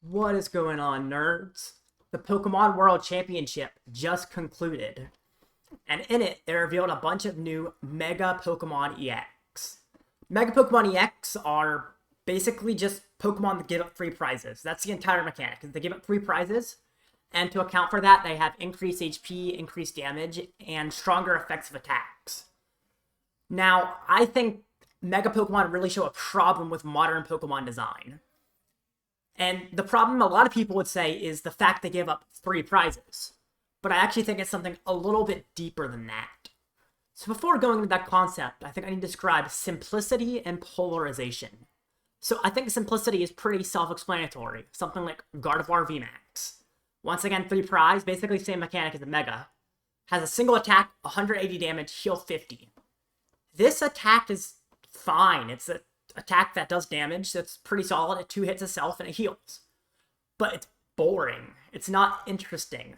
What is going on, nerds? The Pokemon World Championship just concluded, and in it, they revealed a bunch of new Mega Pokemon EX. Mega Pokemon EX are basically just Pokemon that give up free prizes. That's the entire mechanic, is they give up free prizes, and to account for that, they have increased HP, increased damage, and stronger effects of attacks. Now, I think Mega Pokemon really show a problem with modern Pokemon design. And the problem a lot of people would say is the fact they give up free prizes. But I actually think it's something a little bit deeper than that. So before going into that concept, I think I need to describe simplicity and polarization. So I think simplicity is pretty self-explanatory. Something like Gardevoir VMAX. Once again, free prize, basically same mechanic as the Mega. Has a single attack, 180 damage, heal 50. This attack is fine. It's an attack that does damage, so it's pretty solid. It 2 hits itself and it heals. But it's boring. It's not interesting.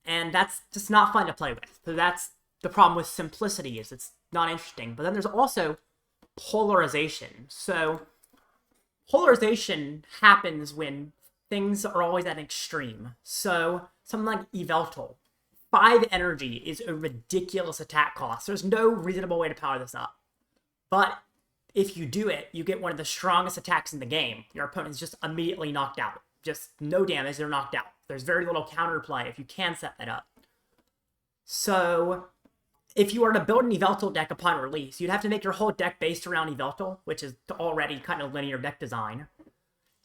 And that's just not fun to play with. So that's the problem with simplicity, is it's not interesting. But then there's also polarization. So polarization happens when things are always at an extreme. So something like Yveltal. 5 energy is a ridiculous attack cost. There's no reasonable way to power this up. But if you do it, you get one of the strongest attacks in the game. Your opponent is just immediately knocked out. Just no damage, they're knocked out. There's very little counterplay if you can set that up. So, if you were to build an Yveltal deck upon release, you'd have to make your whole deck based around Yveltal, which is already kind of linear deck design.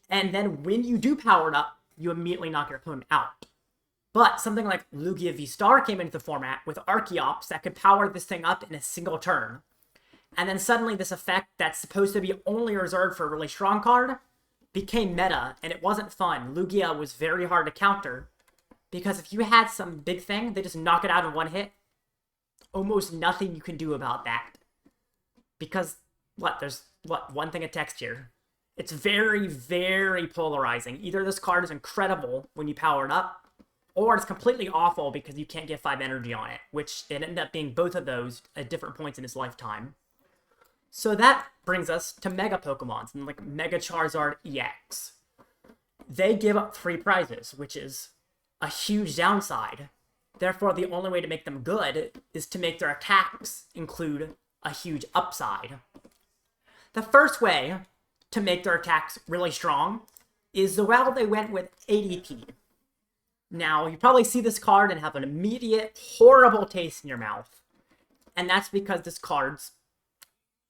And then when you do power it up, you immediately knock your opponent out. But something like Lugia V-Star came into the format with Archeops that could power this thing up in a single turn. And then suddenly this effect that's supposed to be only reserved for a really strong card became meta, and it wasn't fun. Lugia was very hard to counter, because if you had some big thing, they just knock it out in one hit. Almost nothing you can do about that. Because, there's one thing of text here. It's very, very polarizing. Either this card is incredible when you power it up, or it's completely awful because you can't get 5 energy on it, which it ended up being both of those at different points in its lifetime. So that brings us to Mega Pokemon, something like Mega Charizard EX. They give up free prizes, which is a huge downside. Therefore, the only way to make them good is to make their attacks include a huge upside. The first way to make their attacks really strong is the route they went with ADP. Now, you probably see this card and have an immediate, horrible taste in your mouth. And that's because this card's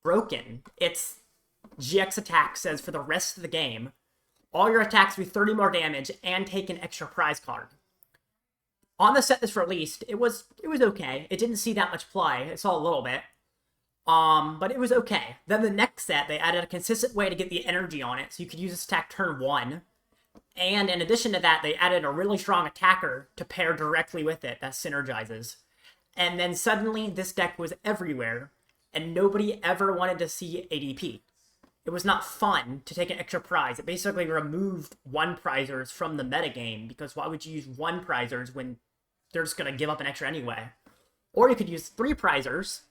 broken. Its GX attack says for the rest of the game, all your attacks do 30 more damage and take an extra prize card. On the set this released, it was okay. It didn't see that much play. It saw a little bit. But it was okay. Then the next set, they added a consistent way to get the energy on it, so you could use this attack turn 1. And in addition to that, they added a really strong attacker to pair directly with it that synergizes. And then suddenly, this deck was everywhere, and nobody ever wanted to see ADP. It was not fun to take an extra prize. It basically removed 1 prizers from the metagame, because why would you use 1 prizers when they're just going to give up an extra anyway? Or you could use 3 prizers,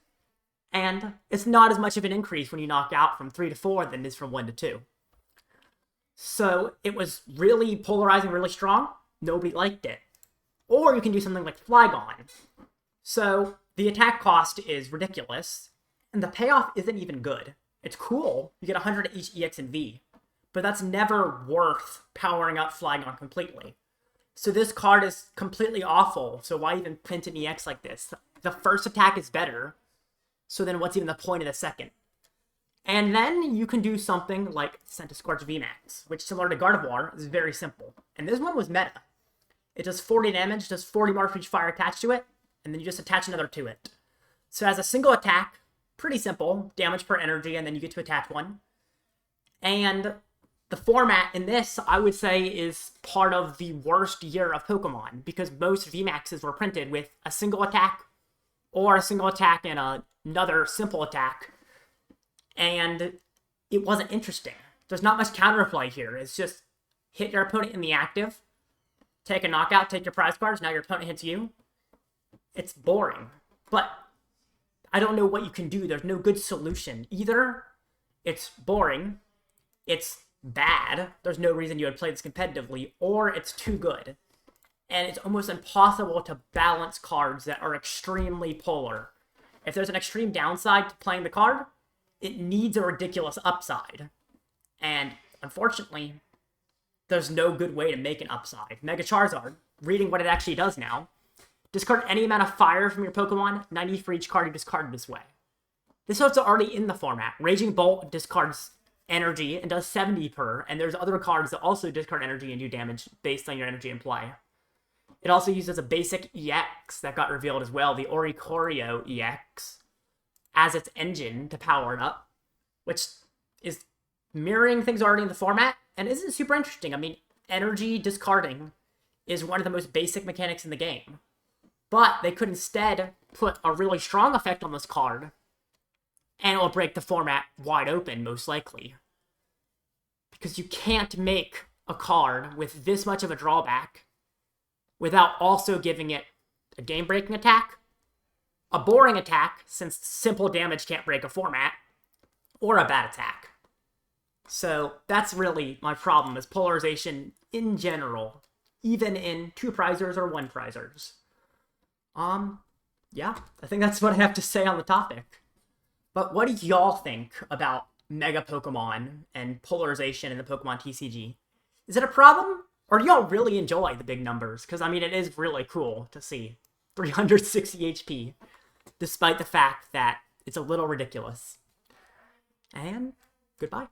and it's not as much of an increase when you knock out from 3 to 4 than it is from 1 to 2. So it was really polarizing, really strong. Nobody liked it. Or you can do something like Flygon. So the attack cost is ridiculous, and the payoff isn't even good. It's cool. You get 100 each EX and V. But that's never worth powering up Flygon completely. So this card is completely awful. So why even print an EX like this? The first attack is better. So then what's even the point of the second? And then you can do something like Centiskorch VMAX, which, similar to Gardevoir, is very simple. And this one was meta. It does 40 damage, does 40 more for each fire attached to it, and then you just attach another to it. So as a single attack, pretty simple, damage per energy, and then you get to attach 1. And the format in this, I would say, is part of the worst year of Pokemon, because most VMAXs were printed with a single attack, or a single attack and another simple attack, and it wasn't interesting. There's not much counterplay here. It's just hit your opponent in the active, take a knockout, take your prize cards, now your opponent hits you. It's boring. But I don't know what you can do. There's no good solution. Either it's boring, it's bad, there's no reason you would play this competitively, or it's too good. And it's almost impossible to balance cards that are extremely polar. If there's an extreme downside to playing the card, it needs a ridiculous upside. And unfortunately, there's no good way to make an upside. Mega Charizard, reading what it actually does now, discard any amount of fire from your Pokemon, 90 for each card you discarded this way. This is already in the format. Raging Bolt discards energy and does 70 per, and there's other cards that also discard energy and do damage based on your energy in play. It also uses a basic EX that got revealed as well, the Oricorio EX, as its engine to power it up, which is mirroring things already in the format, and isn't super interesting. I mean, energy discarding is one of the most basic mechanics in the game. But they could instead put a really strong effect on this card, and it will break the format wide open, most likely. Because you can't make a card with this much of a drawback without also giving it a game-breaking attack, a boring attack, since simple damage can't break a format, or a bad attack. So that's really my problem, is polarization in general, even in 2-prizers or 1-prizers. Yeah, I think that's what I have to say on the topic. But what do y'all think about Mega Pokemon and polarization in the Pokemon TCG? Is it a problem? Or do y'all really enjoy the big numbers? Because, I mean, it is really cool to see 360 HP, despite the fact that it's a little ridiculous. And goodbye.